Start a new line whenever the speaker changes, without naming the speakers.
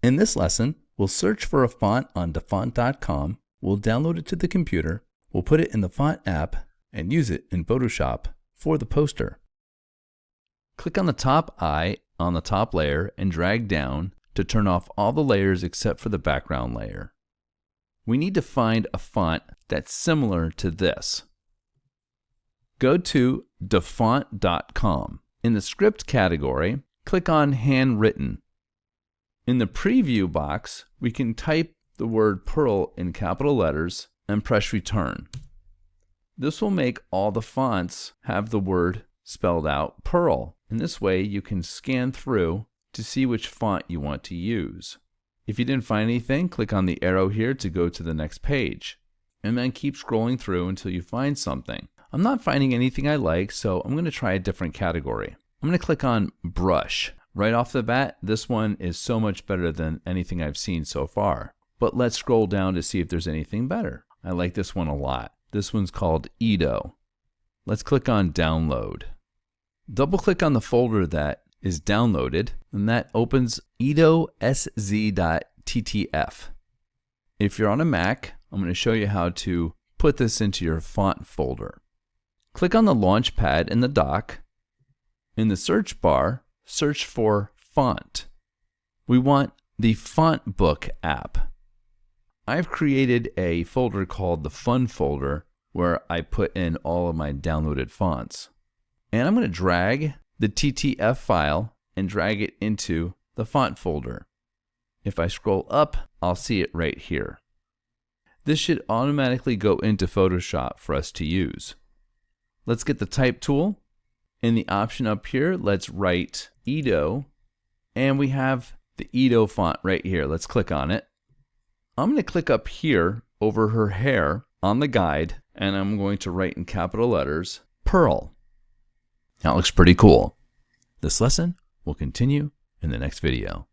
In this lesson, we'll search for a font on dafont.com, we'll download it to the computer, we'll put it in the font app, and use it in Photoshop for the poster. Click on the top eye on the top layer and drag down to turn off all the layers except for the background layer. We need to find a font that's similar to this. Go to dafont.com. In the script category, click on Handwritten. In the preview box, we can type the word Pearl in capital letters and press return. This will make all the fonts have the word spelled out Pearl. In this way, you can scan through to see which font you want to use. If you didn't find anything, click on the arrow here to go to the next page. And then keep scrolling through until you find something. I'm not finding anything I like, so I'm going to try a different category. I'm going to click on Brush. Right off the bat, this one is so much better than anything I've seen so far. But let's scroll down to see if there's anything better. I like this one a lot. This one's called Edo. Let's click on Download. Double click on the folder that is downloaded, and that opens edosz.ttf. If you're on a Mac, I'm going to show you how to put this into your font folder. Click on the launch pad in the dock. In the search bar, search for font. We want the Font Book app. I've created a folder called the Fun folder where I put in all of my downloaded fonts. And I'm going to drag the TTF file and drag it into the font folder. If I scroll up, I'll see it right here. This should automatically go into Photoshop for us to use. Let's get the type tool. In the option up here, let's write Edo, and we have the Edo font right here. Let's click on it. I'm going to click up here over her hair on the guide, and I'm going to write in capital letters, Pearl. That looks pretty cool. This lesson will continue in the next video.